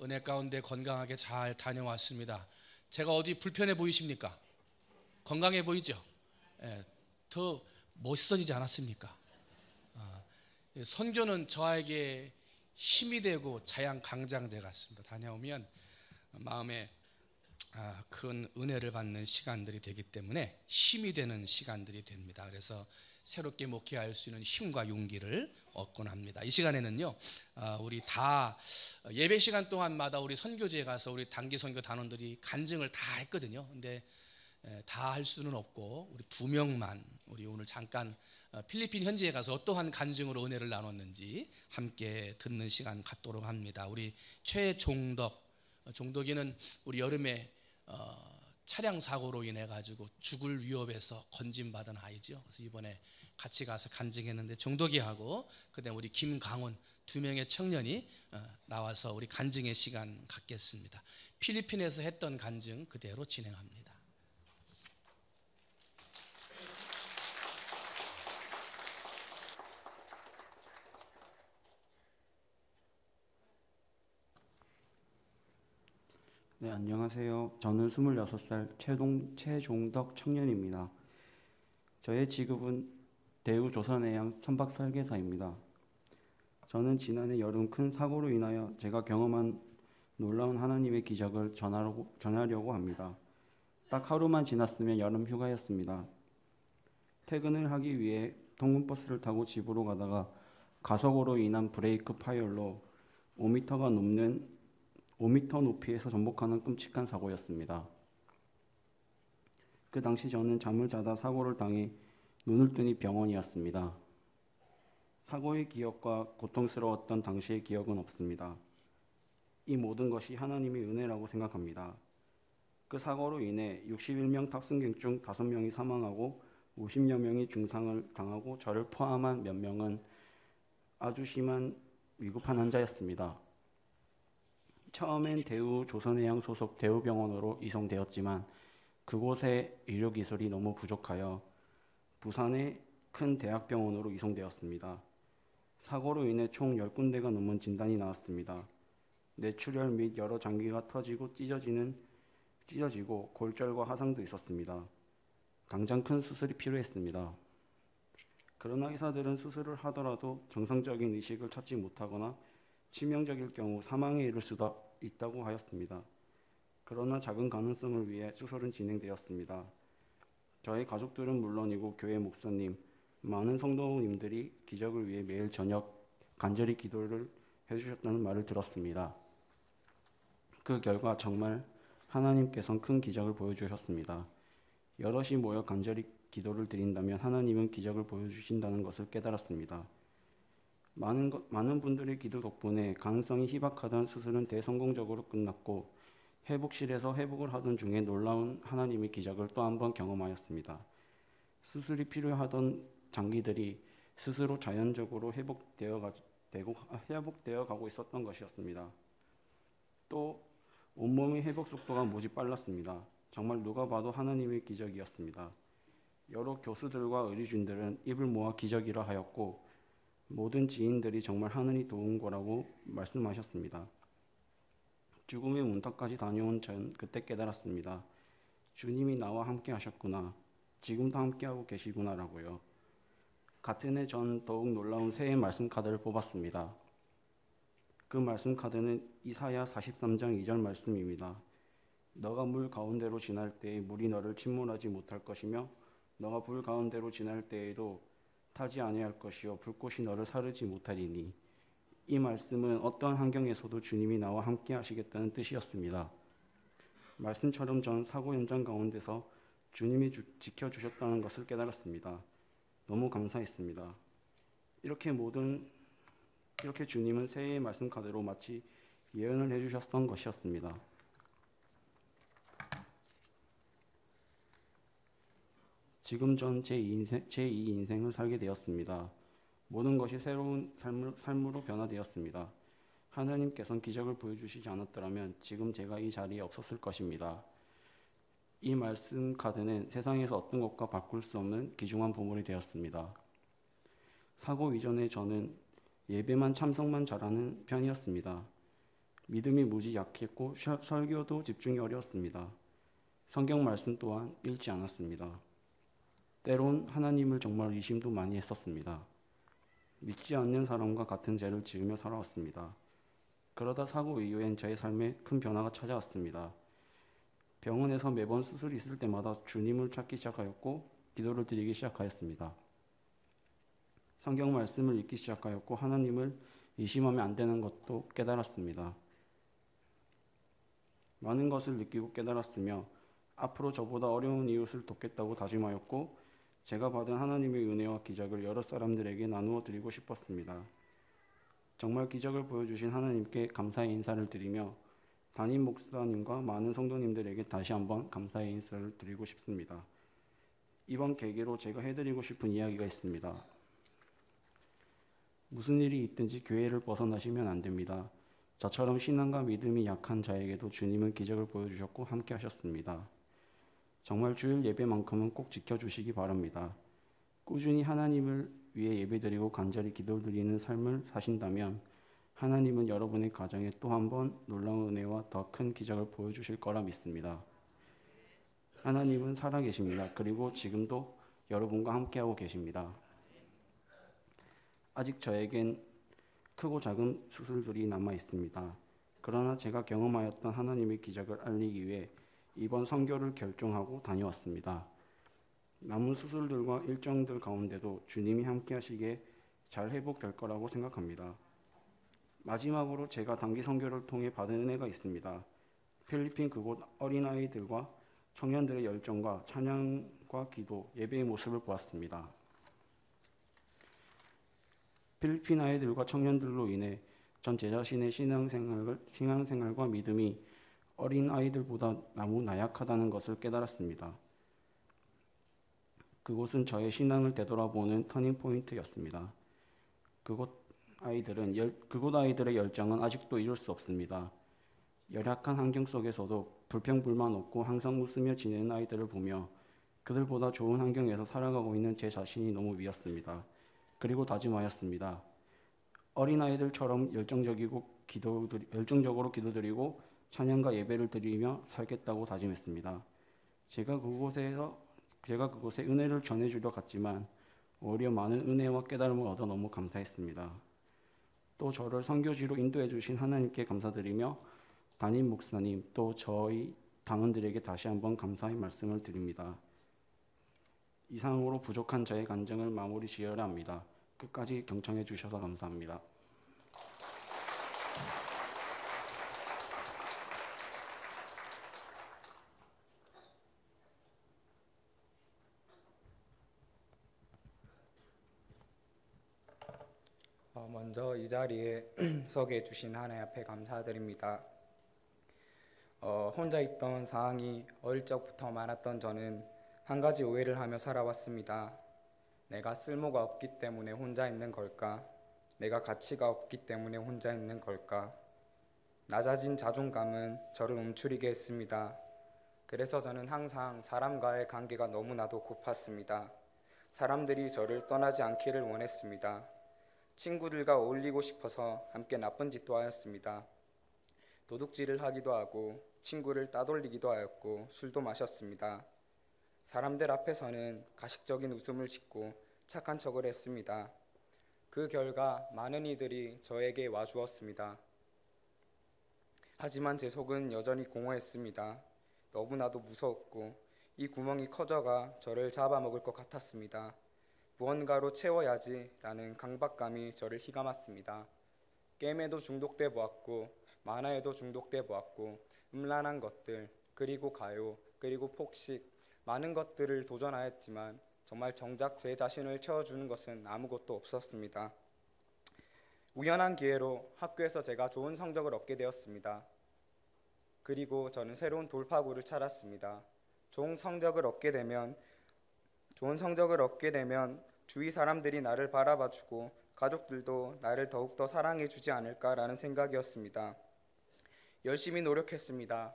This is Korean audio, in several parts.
은혜 가운데 건강하게 잘 다녀왔습니다. 제가 어디 불편해 보이십니까? 건강해 보이죠? 예, 더 멋있어지지 않았습니까? 선교는 저에게 힘이 되고 자양 강장제 같습니다. 다녀오면 마음에 큰 은혜를 받는 시간들이 되기 때문에 힘이 되는 시간들이 됩니다. 그래서 새롭게 목회할 수 있는 힘과 용기를 얻곤 합니다. 이 시간에는요, 우리 다 예배 시간 동안마다 우리 선교지에 가서 우리 단기 선교 단원들이 간증을 다 했거든요. 근데 다 할 수는 없고 우리 2명만 우리 오늘 잠깐 필리핀 현지에 가서 어떠한 간증으로 은혜를 나눴는지 함께 듣는 시간 갖도록 합니다. 우리 종덕이는 우리 여름에 차량 사고로 인해 가지고 죽을 위협에서 건진받은 아이죠. 그래서 이번에 같이 가서 간증했는데 종덕이하고 그다음 우리 김강원 2명의 청년이 나와서 우리 간증의 시간 갖겠습니다. 필리핀에서 했던 간증 그대로 진행합니다. 네, 안녕하세요. 저는 26살 최종덕 청년입니다. 저의 직업은 대우조선해양 선박 설계사입니다. 저는 지난해 여름 큰 사고로 인하여 제가 경험한 놀라운 하나님의 기적을 전하려고 합니다. 딱 하루만 지났으면 여름 휴가였습니다. 퇴근을 하기 위해 통근버스를 타고 집으로 가다가 가속으로 인한 브레이크 파열로 5m 높이에서 전복하는 끔찍한 사고였습니다. 그 당시 저는 잠을 자다 사고를 당해 눈을 뜨니 병원이었습니다. 사고의 기억과 고통스러웠던 당시의 기억은 없습니다. 이 모든 것이 하나님의 은혜라고 생각합니다. 그 사고로 인해 61명 탑승객 중 5명이 사망하고 50여 명이 중상을 당하고 저를 포함한 몇 명은 아주 심한 위급한 환자였습니다. 처음엔 대우조선해양 소속 대우병원으로 이송되었지만 그곳의 의료기술이 너무 부족하여 부산의 큰 대학병원으로 이송되었습니다. 사고로 인해 총 10군데가 넘는 진단이 나왔습니다. 뇌출혈 및 여러 장기가 터지고 찢어지고 골절과 화상도 있었습니다. 당장 큰 수술이 필요했습니다. 그러나 의사들은 수술을 하더라도 정상적인 의식을 찾지 못하거나 치명적일 경우 사망에 이를 수도 있다고 하였습니다. 그러나 작은 가능성을 위해 수술은 진행되었습니다. 저의 가족들은 물론이고 교회 목사님, 많은 성도님들이 기적을 위해 매일 저녁 간절히 기도를 해주셨다는 말을 들었습니다. 그 결과 정말 하나님께서는 큰 기적을 보여주셨습니다. 여럿이 모여 간절히 기도를 드린다면 하나님은 기적을 보여주신다는 것을 깨달았습니다. 많은 분들의 기도 덕분에 가능성이 희박하던 수술은 대성공적으로 끝났고 회복실에서 회복을 하던 중에 놀라운 하나님의 기적을 또 한 번 경험하였습니다. 수술이 필요하던 장기들이 스스로 자연적으로 회복되어 가고 있었던 것이었습니다. 또 온몸의 회복 속도가 무지 빨랐습니다. 정말 누가 봐도 하나님의 기적이었습니다. 여러 교수들과 의료진들은 입을 모아 기적이라 하였고 모든 지인들이 정말 하늘이 도운 거라고 말씀하셨습니다. 죽음의 문턱까지 다녀온 전 그때 깨달았습니다. 주님이 나와 함께 하셨구나. 지금도 함께하고 계시구나라고요. 같은 해 전 더욱 놀라운 새해 말씀 카드를 뽑았습니다. 그 말씀 카드는 이사야 43장 2절 말씀입니다. 너가 물 가운데로 지날 때에 물이 너를 침몰하지 못할 것이며 너가 불 가운데로 지날 때에도 타지 아니할 것이요 불꽃이 너를 사르지 못하리니. 이 말씀은 어떠한 환경에서도 주님이 나와 함께 하시겠다는 뜻이었습니다. 말씀처럼 전 사고 현장 가운데서 주님이 지켜주셨다는 것을 깨달았습니다. 너무 감사했습니다. 이렇게 주님은 새해의 말씀 카드로 마치 예언을 해주셨던 것이었습니다. 지금 전 제2 인생을 살게 되었습니다. 모든 것이 새로운 삶으로 변화되었습니다. 하나님께서는 기적을 보여주시지 않았더라면 지금 제가 이 자리에 없었을 것입니다. 이 말씀 카드는 세상에서 어떤 것과 바꿀 수 없는 귀중한 보물이 되었습니다. 사고 이전에 저는 예배만 참석만 잘하는 편이었습니다. 믿음이 무지 약했고 설교도 집중이 어려웠습니다. 성경 말씀 또한 읽지 않았습니다. 때론 하나님을 정말 의심도 많이 했었습니다. 믿지 않는 사람과 같은 죄를 지으며 살아왔습니다. 그러다 사고 이후엔 저의 삶에 큰 변화가 찾아왔습니다. 병원에서 매번 수술이 있을 때마다 주님을 찾기 시작하였고 기도를 드리기 시작하였습니다. 성경 말씀을 읽기 시작하였고 하나님을 의심하면 안 되는 것도 깨달았습니다. 많은 것을 느끼고 깨달았으며 앞으로 저보다 어려운 이웃을 돕겠다고 다짐하였고 제가 받은 하나님의 은혜와 기적을 여러 사람들에게 나누어 드리고 싶었습니다. 정말 기적을 보여주신 하나님께 감사의 인사를 드리며 담임 목사님과 많은 성도님들에게 다시 한번 감사의 인사를 드리고 싶습니다. 이번 계기로 제가 해드리고 싶은 이야기가 있습니다. 무슨 일이 있든지 교회를 벗어나시면 안 됩니다. 저처럼 신앙과 믿음이 약한 자에게도 주님은 기적을 보여주셨고 함께 하셨습니다. 정말 주일 예배만큼은 꼭 지켜주시기 바랍니다. 꾸준히 하나님을 위해 예배드리고 간절히 기도드리는 삶을 사신다면 하나님은 여러분의 가정에 또 한 번 놀라운 은혜와 더 큰 기적을 보여주실 거라 믿습니다. 하나님은 살아계십니다. 그리고 지금도 여러분과 함께하고 계십니다. 아직 저에겐 크고 작은 수술들이 남아 있습니다. 그러나 제가 경험하였던 하나님의 기적을 알리기 위해 이번 선교를 결정하고 다녀왔습니다. 남은 수술들과 일정들 가운데도 주님이 함께 하시기에 잘 회복될 거라고 생각합니다. 마지막으로 제가 단기 선교를 통해 받은 은혜가 있습니다. 필리핀 그곳 어린아이들과 청년들의 열정과 찬양과 기도, 예배의 모습을 보았습니다. 필리핀 아이들과 청년들로 인해 전 제 자신의 신앙생활과 믿음이 어린 아이들보다 너무 나약하다는 것을 깨달았습니다. 그곳은 저의 신앙을 되돌아보는 터닝포인트였습니다. 그곳 아이들의 열정은 아직도 잊을 수 없습니다. 열악한 환경 속에서도 불평불만 없고 항상 웃으며 지내는 아이들을 보며 그들보다 좋은 환경에서 살아가고 있는 제 자신이 너무 미웠습니다. 그리고 다짐하였습니다. 어린아이들처럼 열정적으로 기도드리고 찬양과 예배를 드리며 살겠다고 다짐했습니다. 제가 그곳에 은혜를 전해주려 갔지만 오히려 많은 은혜와 깨달음을 얻어 너무 감사했습니다. 또 저를 선교지로 인도해 주신 하나님께 감사드리며 담임 목사님 또 저희 당원들에게 다시 한번 감사의 말씀을 드립니다. 이상으로 부족한 저의 간증을 마무리 지어야 합니다. 끝까지 경청해 주셔서 감사합니다. 먼저 이 자리에 서게 해주신 하나님 앞에 감사드립니다. 혼자 있던 상황이 어릴 적부터 많았던 저는 한 가지 오해를 하며 살아왔습니다. 내가 쓸모가 없기 때문에 혼자 있는 걸까? 내가 가치가 없기 때문에 혼자 있는 걸까? 낮아진 자존감은 저를 움츠리게 했습니다. 그래서 저는 항상 사람과의 관계가 너무나도 고팠습니다. 사람들이 저를 떠나지 않기를 원했습니다. 친구들과 어울리고 싶어서 함께 나쁜 짓도 하였습니다. 도둑질을 하기도 하고 친구를 따돌리기도 하였고 술도 마셨습니다. 사람들 앞에서는 가식적인 웃음을 짓고 착한 척을 했습니다. 그 결과 많은 이들이 저에게 와주었습니다. 하지만 제 속은 여전히 공허했습니다. 너무나도 무서웠고 이 구멍이 커져가 저를 잡아먹을 것 같았습니다. 무언가로 채워야지라는 강박감이 저를 휘감았습니다. 게임에도 중독돼 보았고 만화에도 중독돼 보았고 음란한 것들, 그리고 가요, 그리고 폭식, 많은 것들을 도전하였지만 정말 정작 제 자신을 채워주는 것은 아무것도 없었습니다. 우연한 기회로 학교에서 제가 좋은 성적을 얻게 되었습니다. 그리고 저는 새로운 돌파구를 찾았습니다. 좋은 성적을 얻게 되면 주위 사람들이 나를 바라봐주고 가족들도 나를 더욱더 사랑해주지 않을까라는 생각이었습니다. 열심히 노력했습니다.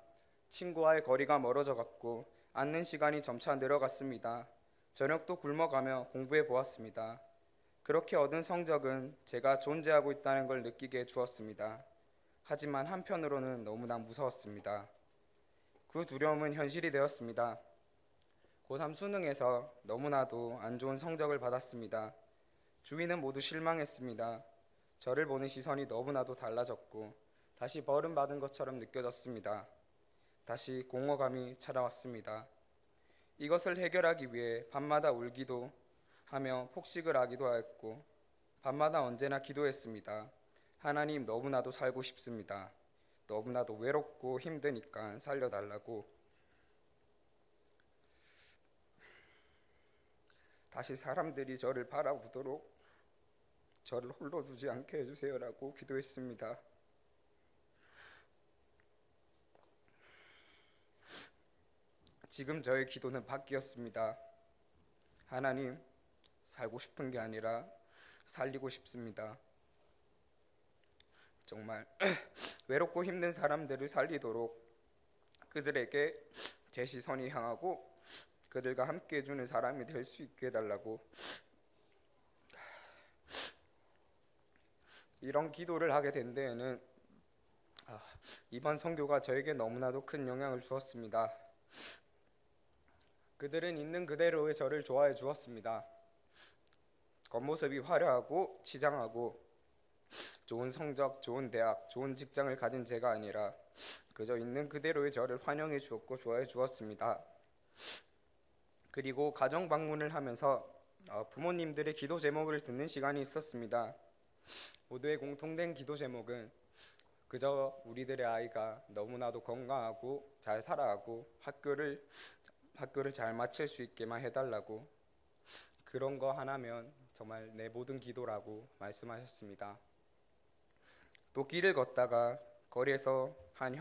친구와의 거리가 멀어져갔고 앉는 시간이 점차 늘어갔습니다. 저녁도 굶어가며 공부해 보았습니다. 그렇게 얻은 성적은 제가 존재하고 있다는 걸 느끼게 해주었습니다. 하지만 한편으로는 너무나 무서웠습니다. 그 두려움은 현실이 되었습니다. 고3 수능에서 너무나도 안 좋은 성적을 받았습니다. 주위는 모두 실망했습니다. 저를 보는 시선이 너무나도 달라졌고 다시 버림받은 것처럼 느껴졌습니다. 다시 공허감이 찾아왔습니다. 이것을 해결하기 위해 밤마다 울기도 하며 폭식을 하기도 하였고 밤마다 언제나 기도했습니다. 하나님, 너무나도 살고 싶습니다. 너무나도 외롭고 힘드니까 살려달라고. 다시 사람들이 저를 바라보도록 저를 홀로 두지 않게 해주세요라고 기도했습니다. 지금 저의 기도는 바뀌었습니다. 하나님, 살고 싶은 게 아니라 살리고 싶습니다. 정말 외롭고 힘든 사람들을 살리도록 그들에게 제 시선이 향하고 그들과 함께 해주는 사람이 될 수 있게 해달라고 이런 기도를 하게 된 데에는 이번 선교가 저에게 너무나도 큰 영향을 주었습니다. 그들은 있는 그대로의 저를 좋아해 주었습니다. 겉모습이 화려하고 치장하고 좋은 성적, 좋은 대학, 좋은 직장을 가진 제가 아니라 그저 있는 그대로의 저를 환영해 주었고 좋아해 주었습니다. 그리고 가정 방문을 하면서 부모님들의 기도 제목을 듣는 시간이 있었습니다. 모두의 공통된 기도 제목은 그저 우리들의 아이가 너무나도 건강하고 잘 살아가고 학교를 잘 마칠 수 있게만 해달라고, 그런 거 하나면 정말 내 모든 기도라고 말씀하셨습니다. 또 길을 걷다가 거리에서 한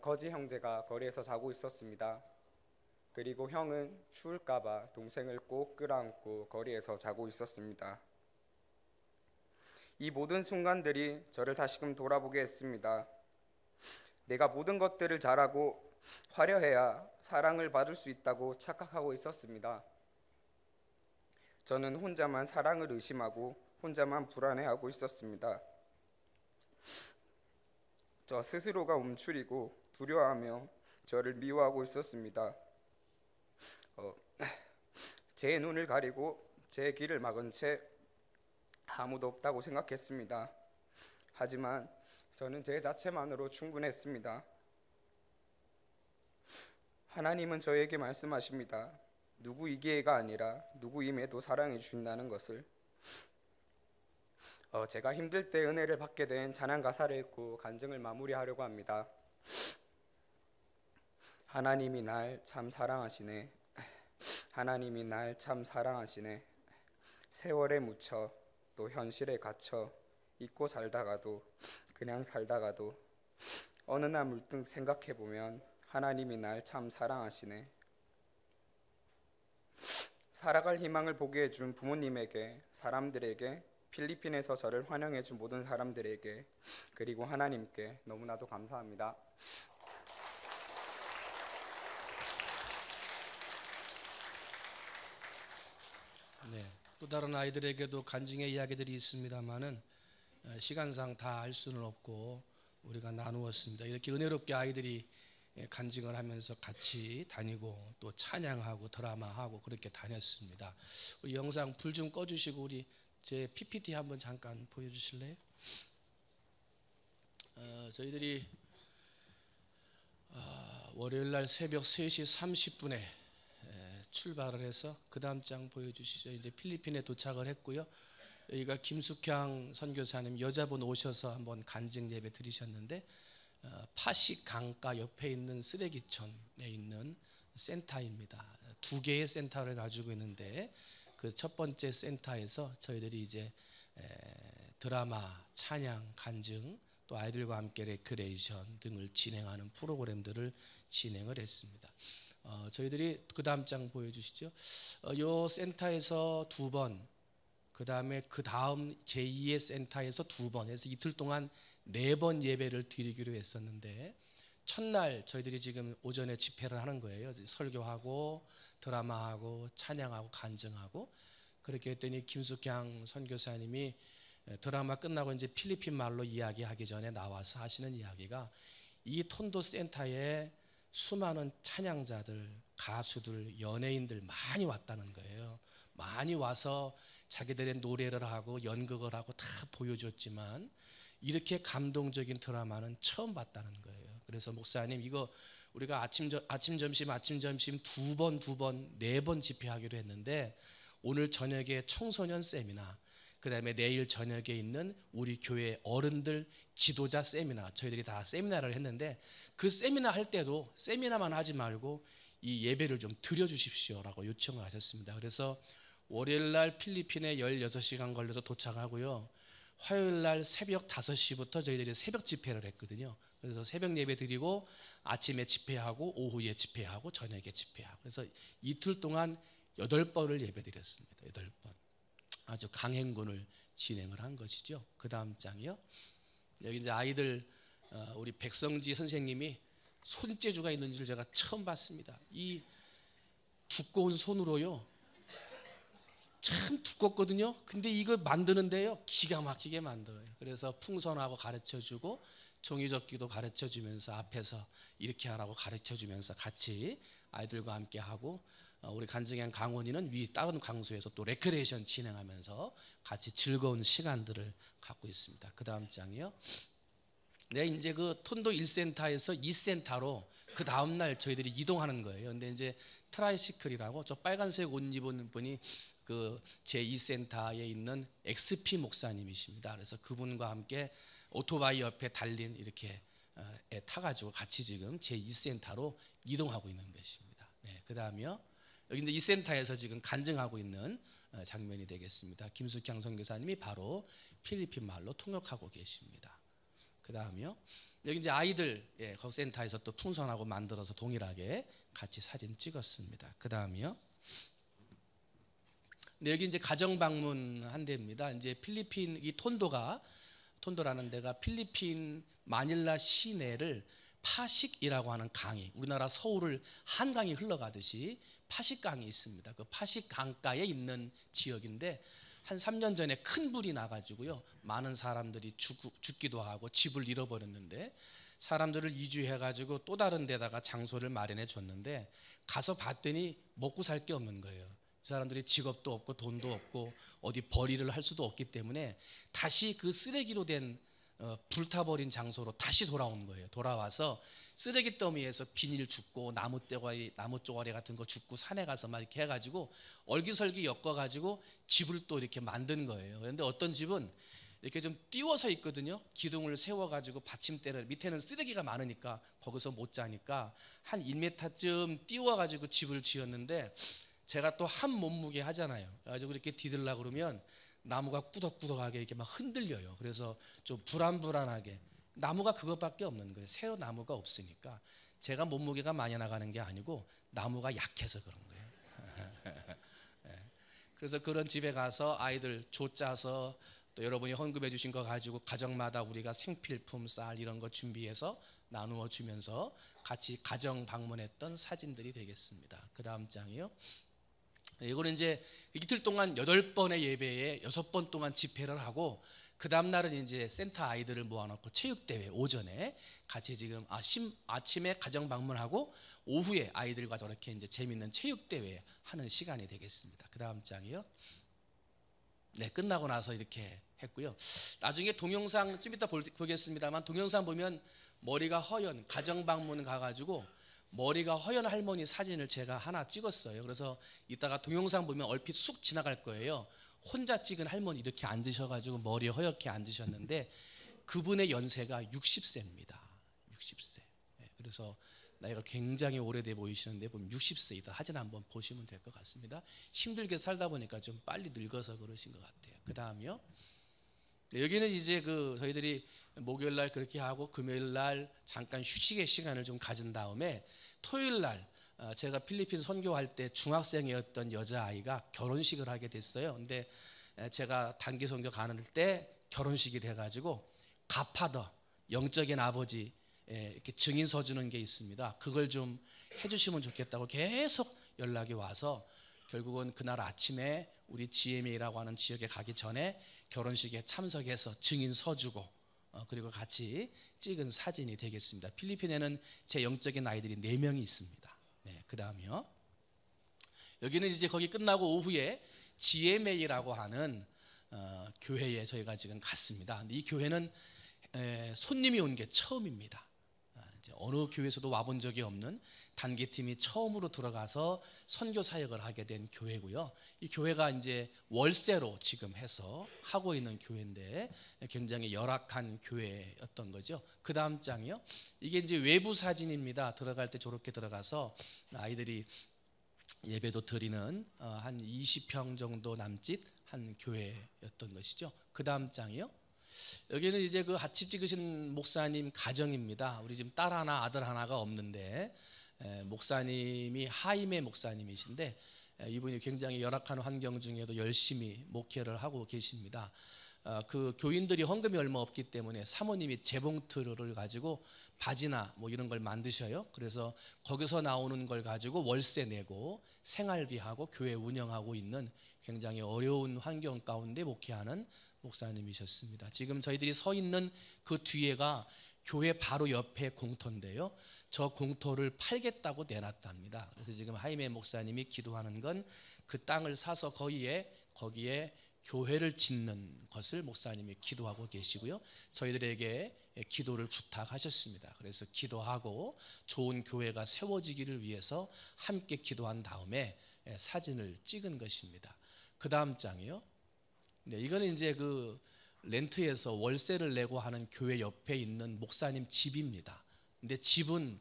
거지 형제가 거리에서 자고 있었습니다. 그리고 형은 추울까봐 동생을 꼭 끌어안고 거리에서 자고 있었습니다. 이 모든 순간들이 저를 다시금 돌아보게 했습니다. 내가 모든 것들을 잘하고 화려해야 사랑을 받을 수 있다고 착각하고 있었습니다. 저는 혼자만 사랑을 의심하고 혼자만 불안해하고 있었습니다. 저 스스로가 움츠리고 두려워하며 저를 미워하고 있었습니다. 제 눈을 가리고 제 길을 막은 채 아무도 없다고 생각했습니다. 하지만 저는 제 자체만으로 충분했습니다. 하나님은 저에게 말씀하십니다. 누구이기에가 아니라 누구임에도 사랑해 주신다는 것을. 제가 힘들 때 은혜를 받게 된 찬양 가사를 읽고 간증을 마무리하려고 합니다. 하나님이 날 참 사랑하시네. 하나님이 날 참 사랑하시네. 세월에 묻혀 또 현실에 갇혀 잊고 살다가도 그냥 살다가도 어느 날 물뜬 생각해보면 하나님이 날 참 사랑하시네. 살아갈 희망을 보게 해준 부모님에게, 사람들에게, 필리핀에서 저를 환영해준 모든 사람들에게, 그리고 하나님께 너무나도 감사합니다. 네, 또 다른 아이들에게도 간증의 이야기들이 있습니다만은 시간상 다 할 수는 없고 우리가 나누었습니다. 이렇게 은혜롭게 아이들이 간증을 하면서 같이 다니고 또 찬양하고 드라마하고 그렇게 다녔습니다. 우리 영상 불 좀 꺼주시고 우리 제 PPT 한번 잠깐 보여주실래요? 저희들이 월요일날 새벽 3시 30분에 출발을 해서 그 다음 장 보여주시죠. 이제 필리핀에 도착을 했고요. 여기가 김숙향 선교사님 여자분 오셔서 한번 간증 예배 드리셨는데 파시 강가 옆에 있는 쓰레기촌에 있는 센터입니다. 2개의 센터를 가지고 있는데 그 첫 번째 센터에서 저희들이 이제 드라마, 찬양, 간증, 또 아이들과 함께 레크레이션 등을 진행하는 프로그램들을 진행을 했습니다. 저희들이 그 다음 장 보여주시죠. 이 센터에서 2번, 그 다음에 그 다음 제2의 센터에서 2번 해서 이틀 동안 4번 예배를 드리기로 했었는데, 첫날 저희들이 지금 오전에 집회를 하는 거예요. 설교하고 드라마하고 찬양하고 간증하고. 그렇게 했더니 김숙향 선교사님이 드라마 끝나고 이제 필리핀 말로 이야기하기 전에 나와서 하시는 이야기가 이 톤도 센터에 수많은 찬양자들, 가수들, 연예인들 많이 왔다는 거예요. 많이 와서 자기들의 노래를 하고 연극을 하고 다 보여줬지만 이렇게 감동적인 드라마는 처음 봤다는 거예요. 그래서 목사님, 이거 우리가 아침 점심 두 번, 네 번 집회하기로 했는데 오늘 저녁에 청소년 세미나, 그다음에 내일 저녁에 있는 우리 교회 어른들 지도자 세미나, 저희들이 다 세미나를 했는데 그 세미나 할 때도 세미나만 하지 말고 이 예배를 좀 드려주십시오라고 요청을 하셨습니다. 그래서 월요일날 필리핀에 16시간 걸려서 도착하고요, 화요일날 새벽 5시부터 저희들이 새벽 집회를 했거든요. 그래서 새벽 예배 드리고 아침에 집회하고 오후에 집회하고 저녁에 집회하고, 그래서 이틀 동안 8번을 예배 드렸습니다. 8번. 아주 강행군을 진행을 한 것이죠. 그 다음 장이요. 여기 이제 아이들, 우리 백성지 선생님이 손재주가 있는 줄 제가 처음 봤습니다. 이 두꺼운 손으로요, 참 두껍거든요. 근데 이거 만드는데요, 기가 막히게 만들어요. 그래서 풍선하고 가르쳐주고 종이접기도 가르쳐주면서 앞에서 이렇게 하라고 가르쳐주면서 같이 아이들과 함께 하고, 우리 간증한 강원이는 다른 강소에서 또 레크레이션 진행하면서 같이 즐거운 시간들을 갖고 있습니다. 그 다음 장이요. 네, 이제 그 톤도 1센터에서 2센터로 그 다음 날 저희들이 이동하는 거예요. 근데 이제 트라이시클이라고 저 빨간색 옷 입은 분이 그 제2센터에 있는 XP 목사님이십니다. 그래서 그분과 함께 오토바이 옆에 달린 이렇게 타가지고 같이 지금 제2센터로 이동하고 있는 것입니다. 네, 그 다음이요. 여기 이제 이 센터에서 지금 간증하고 있는 장면이 되겠습니다. 김숙향 선교사님이 바로 필리핀 말로 통역하고 계십니다. 그 다음이요. 여기 이제 아이들 그 센터에서 또 풍선하고 만들어서 동일하게 같이 사진 찍었습니다. 그 다음이요. 네, 여기 이제 가정 방문한 데입니다. 이제 필리핀 이 톤도라는 데가 필리핀 마닐라 시내를 파식이라고 하는 강이, 우리나라 서울을 한강이 흘러가듯이 파식강이 있습니다. 그 파식 강가에 있는 지역인데 한 3년 전에 큰 불이 나가지고요, 많은 사람들이 죽기도 하고 집을 잃어버렸는데 사람들을 이주해가지고 또 다른 데다가 장소를 마련해 줬는데 가서 봤더니 먹고 살 게 없는 거예요. 사람들이 직업도 없고 돈도 없고 어디 벌이를 할 수도 없기 때문에 다시 그 쓰레기로 된 불타버린 장소로 다시 돌아온 거예요. 돌아와서 쓰레기 더미에서 비닐 줍고 나무 쪼가리 같은 거 줍고 산에 가서 막 이렇게 해가지고 얼기설기 엮어가지고 집을 또 이렇게 만든 거예요. 그런데 어떤 집은 이렇게 좀 띄워서 있거든요. 기둥을 세워가지고 받침대를, 밑에는 쓰레기가 많으니까 거기서 못 자니까 한 1m쯤 띄워가지고 집을 지었는데 제가 또 한 몸무게 하잖아요. 그래가지고 이렇게 디들라 그러면 나무가 꾸덕꾸덕하게 이렇게 막 흔들려요. 그래서 좀 불안불안하게, 나무가 그것밖에 없는 거예요. 새로 나무가 없으니까. 제가 몸무게가 많이 나가는 게 아니고 나무가 약해서 그런 거예요. 그래서 그런 집에 가서 아이들 조 짜서 또 여러분이 헌금해 주신 거 가지고 가정마다 우리가 생필품, 쌀 이런 거 준비해서 나누어 주면서 같이 가정 방문했던 사진들이 되겠습니다. 그 다음 장이요. 이거는 이제 이틀 동안 8번의 예배에 6번 동안 집회를 하고 그 다음 날은 이제 센터 아이들을 모아놓고 체육대회 오전에 같이 지금 아침에 가정 방문하고 오후에 아이들과 저렇게 이제 재밌는 체육대회 하는 시간이 되겠습니다. 그 다음 장이요. 네, 끝나고 나서 이렇게 했고요. 나중에 동영상 좀 이따 보겠습니다만 동영상 보면 머리가 허연, 가정 방문 가가지고 머리가 허연 할머니 사진을 제가 하나 찍었어요. 그래서 이따가 동영상 보면 얼핏 쑥 지나갈 거예요. 혼자 찍은 할머니 이렇게 앉으셔가지고 머리 허옇게 앉으셨는데 그분의 연세가 60세입니다. 60세. 네, 그래서 나이가 굉장히 오래돼 보이시는데 보면 60세이다. 사진 한번 보시면 될 것 같습니다. 힘들게 살다 보니까 좀 빨리 늙어서 그러신 것 같아요. 그 다음이요. 네, 여기는 이제 저희들이 목요일 날 그렇게 하고 금요일 날 잠깐 휴식의 시간을 좀 가진 다음에 토요일 날 제가 필리핀 선교할 때 중학생이었던 여자아이가 결혼식을 하게 됐어요. 근데 제가 단기 선교 가는 때 결혼식이 돼가지고 갓파더, 영적인 아버지 이렇게 증인서 주는 게 있습니다. 그걸 좀 해주시면 좋겠다고 계속 연락이 와서 결국은 그날 아침에 우리 GMA라고 하는 지역에 가기 전에 결혼식에 참석해서 증인 서주고 그리고 같이 찍은 사진이 되겠습니다. 필리핀에는 제 영적인 아이들이 4명이 있습니다. 네, 그 다음이요. 여기는 이제 거기 끝나고 오후에 GMA라고 하는 교회에 저희가 지금 갔습니다. 근데 이 교회는 손님이 온 게 처음입니다. 이제 어느 교회에서도 와본 적이 없는 단기팀이 처음으로 들어가서 선교 사역을 하게 된 교회고요. 이 교회가 이제 월세로 지금 해서 하고 있는 교회인데 굉장히 열악한 교회였던 거죠. 그 다음 장이요. 이게 이제 외부 사진입니다. 들어갈 때 저렇게 들어가서 아이들이 예배도 드리는 한 20평 정도 남짓 한 교회였던 것이죠. 그 다음 장이요. 여기는 이제 그 같이 찍으신 목사님 가정입니다. 우리 지금 딸 하나 아들 하나가 없는데 목사님이 하임의 목사님이신데 이분이 굉장히 열악한 환경 중에도 열심히 목회를 하고 계십니다. 그 교인들이 헌금이 얼마 없기 때문에 사모님이 재봉틀을 가지고 바지나 뭐 이런 걸 만드셔요. 그래서 거기서 나오는 걸 가지고 월세 내고 생활비하고 교회 운영하고 있는 굉장히 어려운 환경 가운데 목회하는 목사님이셨습니다. 지금 저희들이 서 있는 그 뒤에가 교회 바로 옆에 공터인데요. 저 공터를 팔겠다고 내놨답니다. 그래서 지금 하임의 목사님이 기도하는 건 그 땅을 사서 거기에 교회를 짓는 것을 목사님이 기도하고 계시고요. 저희들에게 기도를 부탁하셨습니다. 그래서 기도하고 좋은 교회가 세워지기를 위해서 함께 기도한 다음에 사진을 찍은 것입니다. 그 다음 장이요. 네, 이거는 이제 그 렌트에서 월세를 내고 하는 교회 옆에 있는 목사님 집입니다. 근데 집은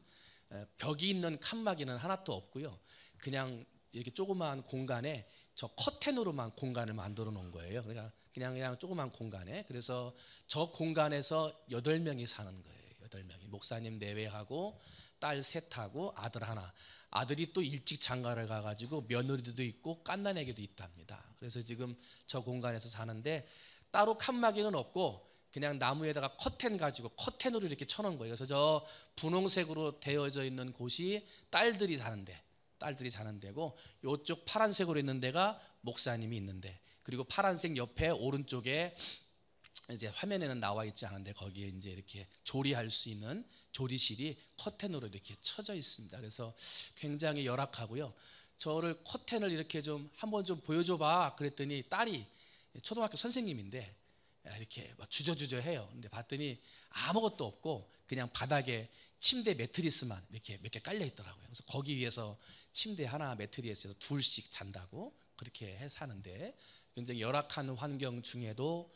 벽이 있는 칸막이는 하나도 없고요. 그냥 이렇게 조그마한 공간에 저 커튼으로만 공간을 만들어 놓은 거예요. 그러니까 그냥 조그만 공간에. 그래서 저 공간에서 8명이 사는 거예요. 8명이. 목사님 내외하고 딸 셋하고 아들 하나. 아들이 또 일찍 장가를 가가지고 며느리도 있고 갓난아기도 있답니다. 그래서 지금 저 공간에서 사는데 따로 칸막이는 없고 그냥 나무에다가 커튼 가지고 커튼으로 이렇게 쳐놓은 거예요. 그래서 저 분홍색으로 되어져 있는 곳이 딸들이 사는 데고 이쪽 파란색으로 있는 데가 목사님이 있는데 그리고 파란색 옆에 오른쪽에 이제 화면에는 나와 있지 않은데 거기에 이제 이렇게 조리할 수 있는 조리실이 커튼으로 이렇게 쳐져 있습니다. 그래서 굉장히 열악하고요. 저를 커튼을 이렇게 좀 한번 좀 보여줘봐 그랬더니 딸이 초등학교 선생님인데 이렇게 막 주저주저해요. 근데 봤더니 아무것도 없고 그냥 바닥에 침대 매트리스만 이렇게 몇 개 깔려 있더라고요. 그래서 거기 위에서 침대 하나 매트리스에서 둘씩 잔다고 그렇게 해 사는데 굉장히 열악한 환경 중에도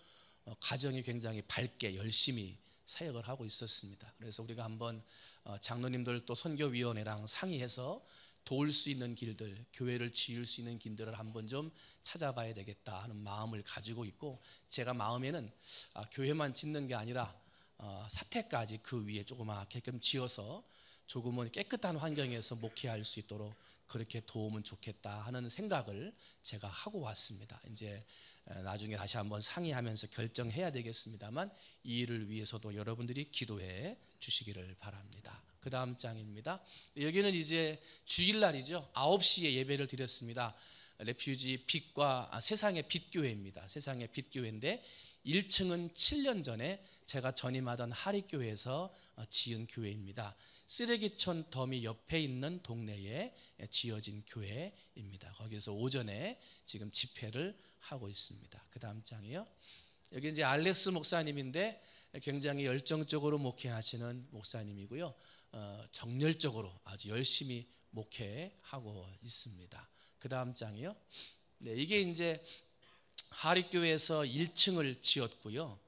가정이 굉장히 밝게 열심히 사역을 하고 있었습니다. 그래서 우리가 한번 장로님들 또 선교위원회랑 상의해서 도울 수 있는 길들, 교회를 지을 수 있는 길들을 한번 좀 찾아봐야 되겠다 하는 마음을 가지고 있고 제가 마음에는 교회만 짓는 게 아니라 사택까지 그 위에 조그맣게 좀 지어서 조금은 깨끗한 환경에서 목회할 수 있도록 그렇게 도우면 좋겠다 하는 생각을 제가 하고 왔습니다. 이제 나중에 다시 한번 상의하면서 결정해야 되겠습니다만 이 일을 위해서도 여러분들이 기도해 주시기를 바랍니다. 그 다음 장입니다. 여기는 이제 주일날이죠. 9시에 예배를 드렸습니다. 레퓨지 빛과 세상의 빛교회입니다. 세상의 빛교회인데 1층은 7년 전에 제가 전임하던 하립교회에서 지은 교회입니다. 쓰레기촌 더미 옆에 있는 동네에 지어진 교회입니다. 거기서 오전에 지금 집회를 하고 있습니다. 그 다음 장이요. 여기 이제 알렉스 목사님인데 굉장히 열정적으로 목회하시는 목사님이고요. 정열적으로 아주 열심히 목회하고 있습니다. 그 다음 장이요. 네, 이게 이제 하립교회에서 1층을 지었고요.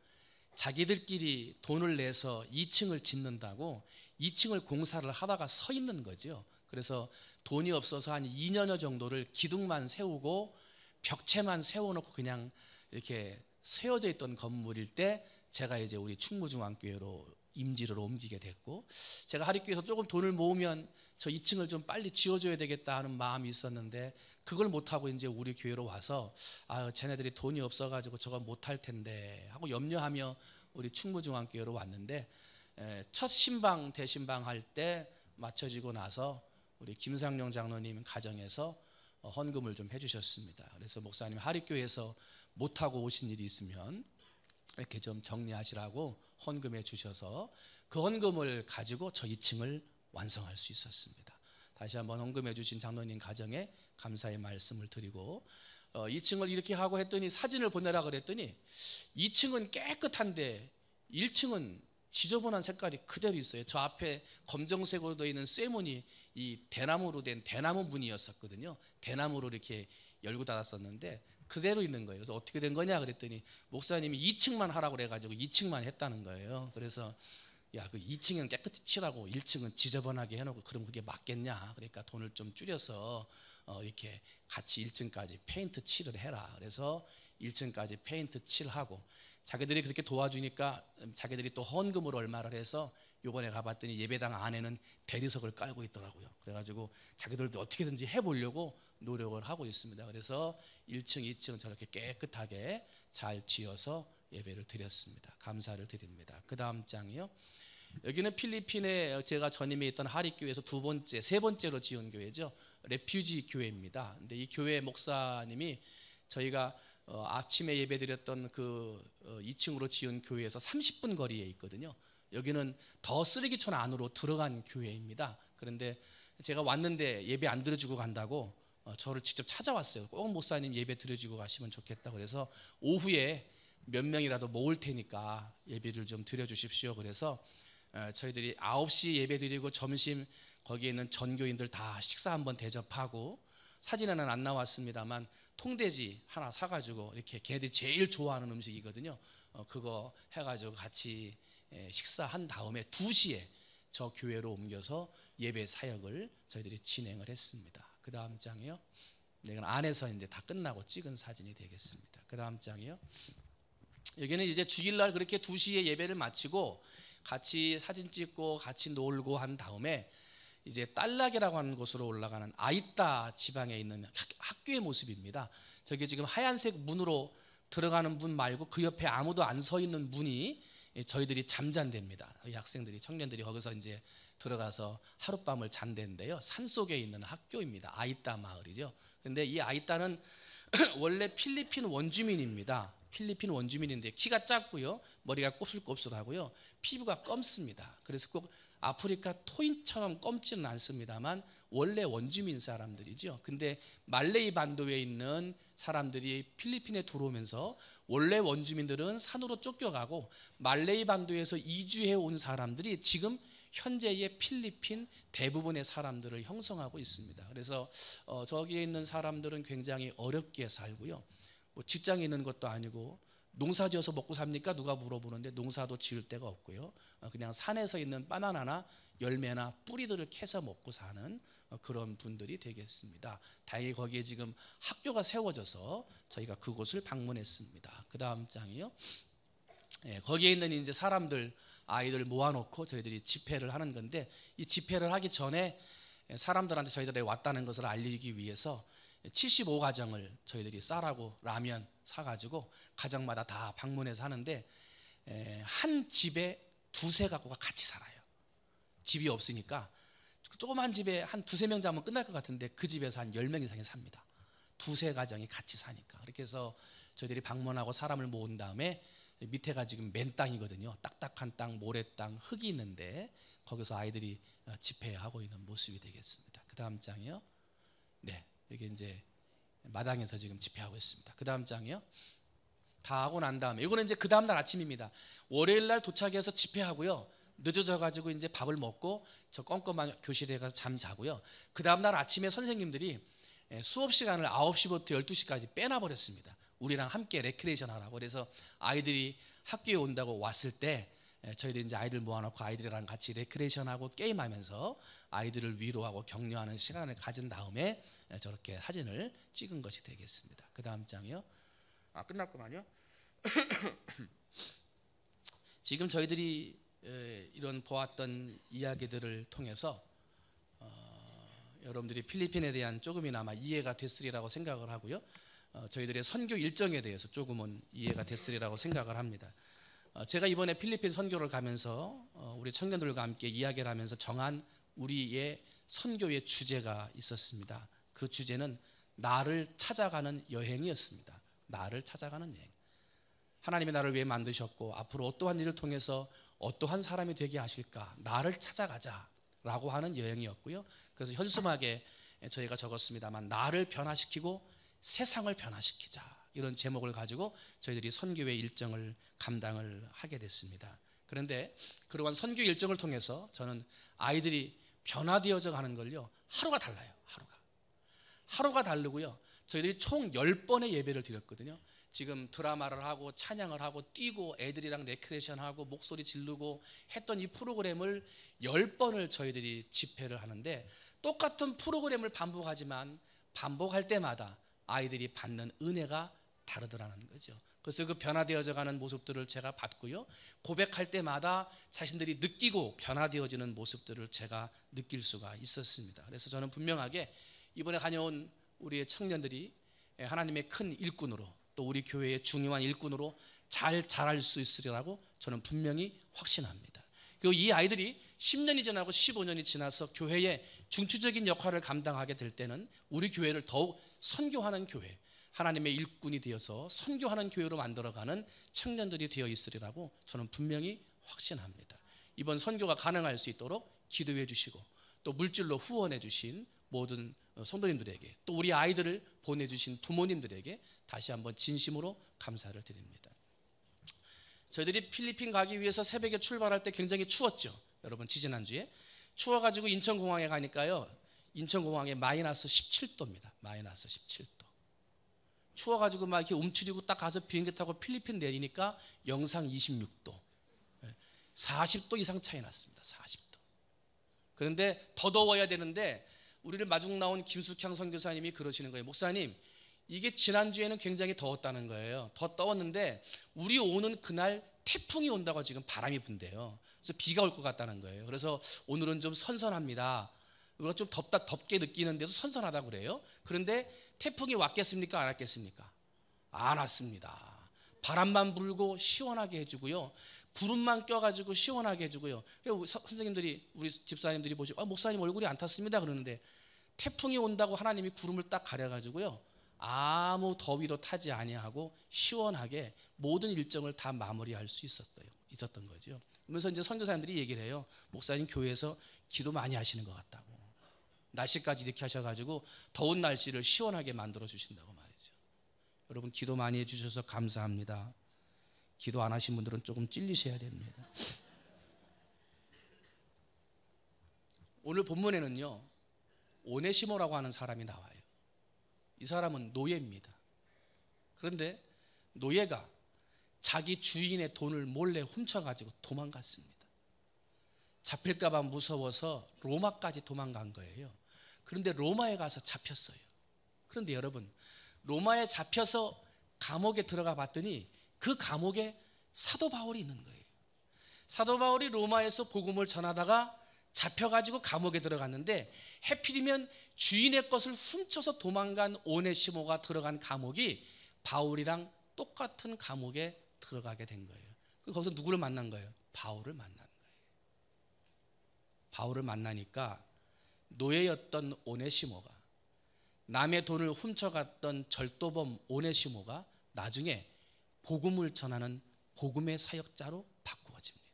자기들끼리 돈을 내서 2층을 짓는다고 2층을 공사를 하다가 서 있는 거죠. 그래서 돈이 없어서 한 2년여 정도를 기둥만 세우고 벽체만 세워놓고 그냥 이렇게 세워져 있던 건물일 때 제가 이제 우리 충무중앙교회로 임지를 옮기게 됐고 제가 하립교회에서 조금 돈을 모으면 저 2층을 좀 빨리 지어줘야 되겠다 하는 마음이 있었는데 그걸 못하고 이제 우리 교회로 와서 쟤네들이 돈이 없어가지고 저거 못할 텐데 하고 염려하며 우리 충무중앙교회로 왔는데 첫 신방 대신방 할 때 맞춰지고 나서 우리 김상용 장로님 가정에서 헌금을 좀 해주셨습니다. 그래서 목사님 하립교회에서 못하고 오신 일이 있으면 이렇게 좀 정리하시라고 헌금해 주셔서 그 헌금을 가지고 저 2층을 완성할 수 있었습니다. 다시 한번 헌금해 주신 장로님 가정에 감사의 말씀을 드리고 2층을 이렇게 하고 했더니 사진을 보내라 그랬더니 2층은 깨끗한데 1층은 지저분한 색깔이 그대로 있어요. 저 앞에 검정색으로 되어 있는 쇠문이 이 대나무로 된 대나무 문이었었거든요. 대나무로 이렇게 열고 닫았었는데 그대로 있는 거예요. 그래서 어떻게 된 거냐 그랬더니 목사님이 2층만 하라고 그래가지고 2층만 했다는 거예요. 그래서 야, 그 2층은 깨끗이 칠하고 1층은 지저분하게 해놓고 그럼 그게 맞겠냐? 그러니까 돈을 좀 줄여서 이렇게 같이 1층까지 페인트 칠을 해라. 그래서 1층까지 페인트 칠하고 자기들이 그렇게 도와주니까 자기들이 또 헌금으로 얼마를 해서 요번에 가봤더니 예배당 안에는 대리석을 깔고 있더라고요. 그래가지고 자기들도 어떻게든지 해보려고 노력을 하고 있습니다. 그래서 1층, 2층 저렇게 깨끗하게 잘 지어서 예배를 드렸습니다. 감사를 드립니다. 그 다음 장이요. 여기는 필리핀에 제가 전임에 있던 하립교회에서 세 번째로 지은 교회죠. 레퓨지 교회입니다. 근데 이 교회 목사님이 저희가 아침에 예배드렸던 그 2층으로 지은 교회에서 30분 거리에 있거든요. 여기는 더 쓰레기촌 안으로 들어간 교회입니다. 그런데 제가 왔는데 예배 안 드려주고 간다고 저를 직접 찾아왔어요. 꼭 목사님 예배 드려주고 가시면 좋겠다. 그래서 오후에 몇 명이라도 모을 테니까 예배를 좀 드려주십시오. 그래서 저희들이 9시 예배 드리고 점심 거기에 있는 전교인들 다 식사 한번 대접하고 사진에는 안 나왔습니다만 통돼지 하나 사가지고 이렇게 걔네들이 제일 좋아하는 음식이거든요. 그거 해가지고 같이 식사한 다음에 2시에 저 교회로 옮겨서 예배 사역을 저희들이 진행을 했습니다. 그 다음 장이요. 이건 안에서 이제 다 끝나고 찍은 사진이 되겠습니다. 그 다음 장이요. 여기는 이제 주일날 그렇게 2시에 예배를 마치고 같이 사진 찍고 같이 놀고 한 다음에 이제 딸락이라고 하는 곳으로 올라가는 아이따 지방에 있는 학교의 모습입니다. 저기 지금 하얀색 문으로 들어가는 문 말고 그 옆에 아무도 안 서 있는 문이 저희들이 잠잔대입니다. 이 학생들이 청년들이 거기서 이제 들어가서 하룻밤을 잔대인데요. 산속에 있는 학교입니다. 아이따 마을이죠. 근데 이 아이따는 원래 필리핀 원주민입니다. 필리핀 원주민인데 키가 작고요, 머리가 곱슬곱슬하고요, 피부가 검습니다. 그래서 꼭 아프리카 토인처럼 검지는 않습니다만 원래 원주민 사람들이죠. 근데 말레이 반도에 있는 사람들이 필리핀에 들어오면서 원래 원주민들은 산으로 쫓겨가고 말레이 반도에서 이주해 온 사람들이 지금 현재의 필리핀 대부분의 사람들을 형성하고 있습니다. 그래서 저기에 있는 사람들은 굉장히 어렵게 살고요. 뭐 직장에 있는 것도 아니고 농사지어서 먹고 삽니까? 누가 물어보는데 농사도 지을 데가 없고요. 그냥 산에서 있는 바나나나 열매나 뿌리들을 캐서 먹고 사는 그런 분들이 되겠습니다. 다행히 거기에 지금 학교가 세워져서 저희가 그곳을 방문했습니다. 그 다음 장이요. 거기에 있는 이제 사람들 아이들 모아놓고 저희들이 집회를 하는 건데 이 집회를 하기 전에 사람들한테 저희들이 왔다는 것을 알리기 위해서 75가정을 저희들이 쌀하고 라면 사가지고 가정마다 다 방문해서 하는데 한 집에 2-3 가구가 같이 살아요. 집이 없으니까 조그만 집에 한 2-3명 자면 끝날 것 같은데 그 집에서 한 10명 이상이 삽니다. 2-3 가정이 같이 사니까. 그렇게 해서 저희들이 방문하고 사람을 모은 다음에 밑에가 지금 맨 땅이거든요. 딱딱한 땅, 모래땅, 흙이 있는데 거기서 아이들이 집회하고 있는 모습이 되겠습니다. 그 다음 장이요. 네, 여기 이제 마당에서 지금 집회하고 있습니다. 그 다음 장이요. 다 하고 난 다음에 이거는 이제 그 다음 날 아침입니다. 월요일 날 도착해서 집회하고요. 늦어져 가지고 이제 밥을 먹고 저 껌껌한 교실에 가서 잠 자고요. 그 다음 날 아침에 선생님들이 수업 시간을 9시부터 12시까지 빼놔 버렸습니다. 우리랑 함께 레크레이션 하라고. 그래서 아이들이 학교에 온다고 왔을 때 저희들이 이제 아이들 모아놓고 아이들이랑 같이 레크레이션하고 게임하면서 아이들을 위로하고 격려하는 시간을 가진 다음에 저렇게 사진을 찍은 것이 되겠습니다. 그 다음 장이요. 끝났구만요. 지금 저희들이 이런 보았던 이야기들을 통해서 여러분들이 필리핀에 대한 조금이나마 이해가 됐으리라고 생각을 하고요. 저희들의 선교 일정에 대해서 조금은 이해가 됐으리라고 생각을 합니다. 제가 이번에 필리핀 선교를 가면서 우리 청년들과 함께 이야기를 하면서 정한 우리의 선교의 주제가 있었습니다. 그 주제는 나를 찾아가는 여행이었습니다. 나를 찾아가는 여행. 하나님이 나를 왜 만드셨고 앞으로 어떠한 일을 통해서 어떠한 사람이 되게 하실까? 나를 찾아가자라고 하는 여행이었고요. 그래서 현수막에 저희가 적었습니다만 나를 변화시키고 세상을 변화시키자, 이런 제목을 가지고 저희들이 선교회 일정을 감당을 하게 됐습니다. 그런데 그러한 선교 일정을 통해서 저는 아이들이 변화되어져 가는 걸요, 하루가 달라요. 하루가 다르고요. 저희들이 총 10번의 예배를 드렸거든요. 지금 드라마를 하고 찬양을 하고 뛰고 애들이랑 레크레이션하고 목소리 지르고 했던 이 프로그램을 10번을 저희들이 집회를 하는데, 똑같은 프로그램을 반복하지만 반복할 때마다 아이들이 받는 은혜가 다르더라는 거죠. 그래서 그 변화되어져 가는 모습들을 제가 봤고요. 고백할 때마다 자신들이 느끼고 변화되어지는 모습들을 제가 느낄 수가 있었습니다. 그래서 저는 분명하게 이번에 다녀온 우리의 청년들이 하나님의 큰 일꾼으로, 또 우리 교회의 중요한 일꾼으로 잘 자랄 수 있으리라고 저는 분명히 확신합니다. 그리고 이 아이들이 10년이 지나고 15년이 지나서 교회의 중추적인 역할을 감당하게 될 때는 우리 교회를 더욱 선교하는 교회, 하나님의 일꾼이 되어서 선교하는 교회로 만들어가는 청년들이 되어 있으리라고 저는 분명히 확신합니다. 이번 선교가 가능할 수 있도록 기도해 주시고, 또 물질로 후원해 주신 모든 성도님들에게, 또 우리 아이들을 보내주신 부모님들에게 다시 한번 진심으로 감사를 드립니다. 저희들이 필리핀 가기 위해서 새벽에 출발할 때 굉장히 추웠죠. 여러분, 지지난주에 추워가지고 인천공항에 가니까요, 인천공항에 마이너스 17도입니다. 마이너스 17도. 추워가지고 막 이렇게 움츠리고 딱 가서 비행기 타고 필리핀 내리니까 영상 26도, 40도 이상 차이 났습니다. 40도. 그런데 더 더워야 되는데 우리를 마중 나온 김숙향 선교사님이 그러시는 거예요. 목사님, 이게 지난주에는 굉장히 더웠다는 거예요. 더 더웠는데 우리 오는 그날 태풍이 온다고 지금 바람이 분대요. 그래서 비가 올 것 같다는 거예요. 그래서 오늘은 좀 선선합니다. 우리가 좀 덥게 느끼는데도 선선하다고 그래요. 그런데 태풍이 왔겠습니까? 안 왔겠습니까? 안 왔습니다. 바람만 불고 시원하게 해주고요, 구름만 껴가지고 시원하게 해주고요. 선생님들이, 우리 집사님들이 보시고 목사님 얼굴이 안 탔습니다 그러는데, 태풍이 온다고 하나님이 구름을 딱 가려가지고요, 아무 더위도 타지 아니하고 시원하게 모든 일정을 다 마무리할 수 있었던 거죠. 그러면서 이제 선교사님들이 얘기를 해요. 목사님 교회에서 기도 많이 하시는 것 같다고. 날씨까지 이렇게 하셔가지고 더운 날씨를 시원하게 만들어 주신다고 말이죠. 여러분, 기도 많이 해주셔서 감사합니다. 기도 안 하신 분들은 조금 찔리셔야 됩니다. 오늘 본문에는요, 오네시모라고 하는 사람이 나와요. 이 사람은 노예입니다. 그런데 노예가 자기 주인의 돈을 몰래 훔쳐가지고 도망갔습니다. 잡힐까 봐 무서워서 로마까지 도망간 거예요. 그런데 로마에 가서 잡혔어요. 그런데 여러분, 로마에 잡혀서 감옥에 들어가 봤더니 그 감옥에 사도 바울이 있는 거예요. 사도 바울이 로마에서 복음을 전하다가 잡혀가지고 감옥에 들어갔는데, 해필이면 주인의 것을 훔쳐서 도망간 오네시모가 들어간 감옥이 바울이랑 똑같은 감옥에 들어가게 된 거예요. 거기서 누구를 만난 거예요? 바울을 만난 거예요. 바울을 만나니까 노예였던 오네시모가, 남의 돈을 훔쳐갔던 절도범 오네시모가 나중에 복음을 전하는 복음의 사역자로 바꾸어집니다.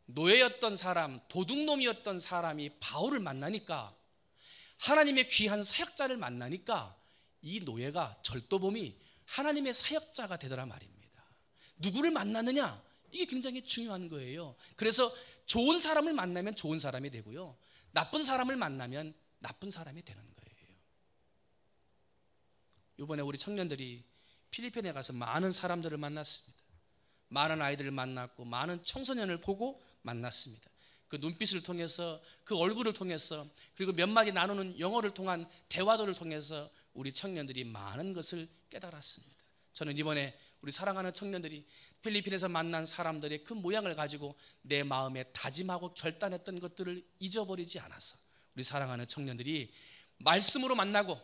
노예였던 사람, 도둑놈이었던 사람이 바울을 만나니까, 하나님의 귀한 사역자를 만나니까 이 노예가, 절도범이 하나님의 사역자가 되더라 말입니다. 누구를 만나느냐? 이게 굉장히 중요한 거예요. 그래서 좋은 사람을 만나면 좋은 사람이 되고요, 나쁜 사람을 만나면 나쁜 사람이 되는 거예요. 이번에 우리 청년들이 필리핀에 가서 많은 사람들을 만났습니다. 많은 아이들을 만났고 많은 청소년을 보고 만났습니다. 그 눈빛을 통해서, 그 얼굴을 통해서, 그리고 몇 마디 나누는 영어를 통한 대화들을 통해서 우리 청년들이 많은 것을 깨달았습니다. 저는 이번에 우리 사랑하는 청년들이 필리핀에서 만난 사람들의 그 모양을 가지고 내 마음에 다짐하고 결단했던 것들을 잊어버리지 않아서, 우리 사랑하는 청년들이 말씀으로 만나고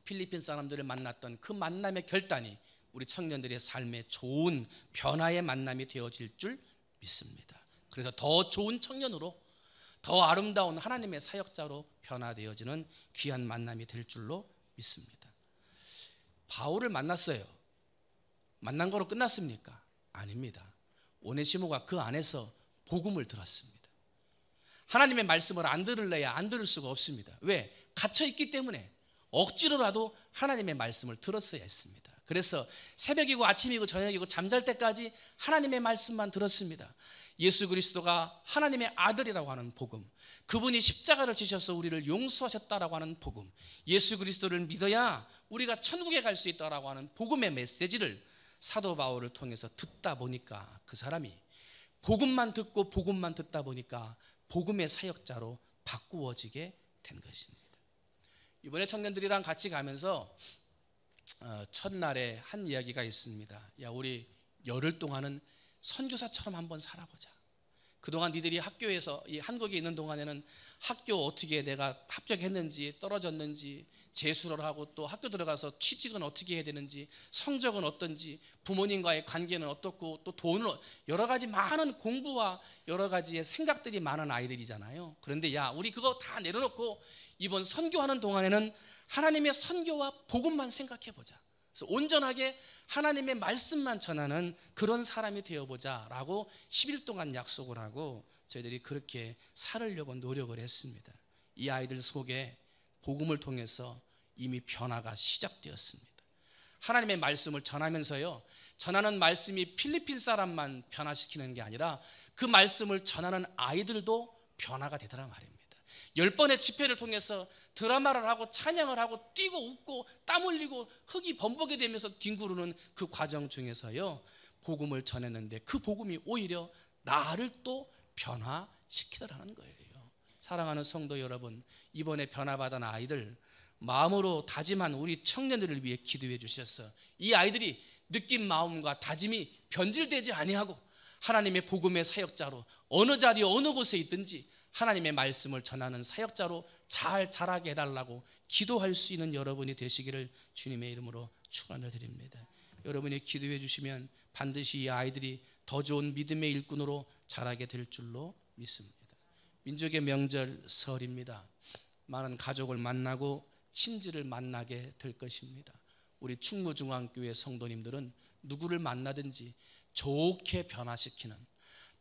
필리핀 사람들을 만났던 그 만남의 결단이 우리 청년들의 삶에 좋은 변화의 만남이 되어질 줄 믿습니다. 그래서 더 좋은 청년으로, 더 아름다운 하나님의 사역자로 변화되어지는 귀한 만남이 될 줄로 믿습니다. 바울을 만났어요. 만난 거로 끝났습니까? 아닙니다. 오네시모가 그 안에서 복음을 들었습니다. 하나님의 말씀을 안 들을래야 안 들을 수가 없습니다. 왜? 갇혀있기 때문에 억지로라도 하나님의 말씀을 들었어야 했습니다. 그래서 새벽이고 아침이고 저녁이고 잠잘 때까지 하나님의 말씀만 들었습니다. 예수 그리스도가 하나님의 아들이라고 하는 복음, 그분이 십자가를 지셔서 우리를 용서하셨다라고 하는 복음, 예수 그리스도를 믿어야 우리가 천국에 갈 수 있다라고 하는 복음의 메시지를 사도 바울을 통해서 듣다 보니까 그 사람이 복음만 듣고 복음만 듣다 보니까 복음의 사역자로 바꾸어지게 된 것입니다. 이번에 청년들이랑 같이 가면서 첫날에 한 이야기가 있습니다. 야, 우리 열흘 동안은 선교사처럼 한번 살아보자. 그동안 니들이 학교에서 이 한국에 있는 동안에는 학교 어떻게 내가 합격했는지 떨어졌는지 재수를 하고 또 학교 들어가서 취직은 어떻게 해야 되는지 성적은 어떤지 부모님과의 관계는 어떻고 또 돈을 여러 가지 많은 공부와 여러 가지의 생각들이 많은 아이들이잖아요. 그런데 야, 우리 그거 다 내려놓고 이번 선교하는 동안에는 하나님의 선교와 복음만 생각해보자. 그래서 온전하게 하나님의 말씀만 전하는 그런 사람이 되어보자라고 10일 동안 약속을 하고 저희들이 그렇게 살으려고 노력을 했습니다. 이 아이들 속에 복음을 통해서 이미 변화가 시작되었습니다. 하나님의 말씀을 전하면서요, 전하는 말씀이 필리핀 사람만 변화시키는 게 아니라 그 말씀을 전하는 아이들도 변화가 되더란 말입니다. 10번의 집회를 통해서 드라마를 하고 찬양을 하고 뛰고 웃고 땀 흘리고 흙이 범벅이 되면서 뒹구르는 그 과정 중에서요, 복음을 전했는데 그 복음이 오히려 나를 또 변화시키더라는 거예요. 사랑하는 성도 여러분, 이번에 변화받은 아이들 마음으로 다짐한 우리 청년들을 위해 기도해 주셔서 이 아이들이 느낀 마음과 다짐이 변질되지 아니하고 하나님의 복음의 사역자로 어느 자리 어느 곳에 있든지 하나님의 말씀을 전하는 사역자로 잘 자라게 해달라고 기도할 수 있는 여러분이 되시기를 주님의 이름으로 축원을 드립니다. 여러분이 기도해 주시면 반드시 이 아이들이 더 좋은 믿음의 일꾼으로 자라게 될 줄로 믿습니다. 민족의 명절 설입니다. 많은 가족을 만나고 친지를 만나게 될 것입니다. 우리 충무중앙교회 성도님들은 누구를 만나든지 좋게 변화시키는,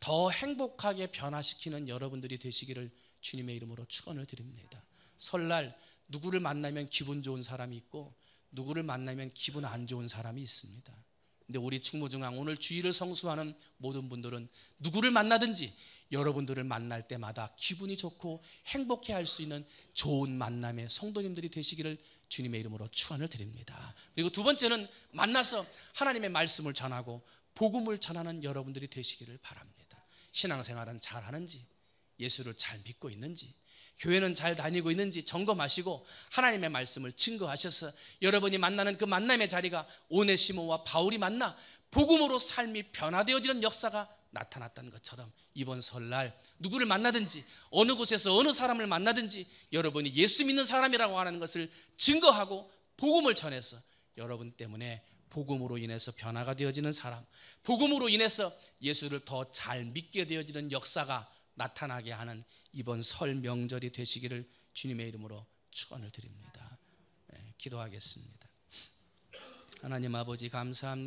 더 행복하게 변화시키는 여러분들이 되시기를 주님의 이름으로 축원을 드립니다. 설날 누구를 만나면 기분 좋은 사람이 있고 누구를 만나면 기분 안 좋은 사람이 있습니다. 근데 우리 충무중앙 오늘 주일을 성수하는 모든 분들은 누구를 만나든지 여러분들을 만날 때마다 기분이 좋고 행복해 할 수 있는 좋은 만남의 성도님들이 되시기를 주님의 이름으로 축원을 드립니다. 그리고 두 번째는 만나서 하나님의 말씀을 전하고 복음을 전하는 여러분들이 되시기를 바랍니다. 신앙생활은 잘 하는지, 예수를 잘 믿고 있는지, 교회는 잘 다니고 있는지 점검하시고 하나님의 말씀을 증거하셔서 여러분이 만나는 그 만남의 자리가 오네시모와 바울이 만나 복음으로 삶이 변화되어지는 역사가 나타났던 것처럼 이번 설날 누구를 만나든지 어느 곳에서 어느 사람을 만나든지 여러분이 예수 믿는 사람이라고 하는 것을 증거하고 복음을 전해서 여러분 때문에 복음으로 인해서 변화가 되어지는 사람, 복음으로 인해서 예수를 더 잘 믿게 되어지는 역사가 나타나게 하는 이번 설 명절이 되시기를 주님의 이름으로 축원을 드립니다. 기도하겠습니다. 하나님 아버지 감사합니다.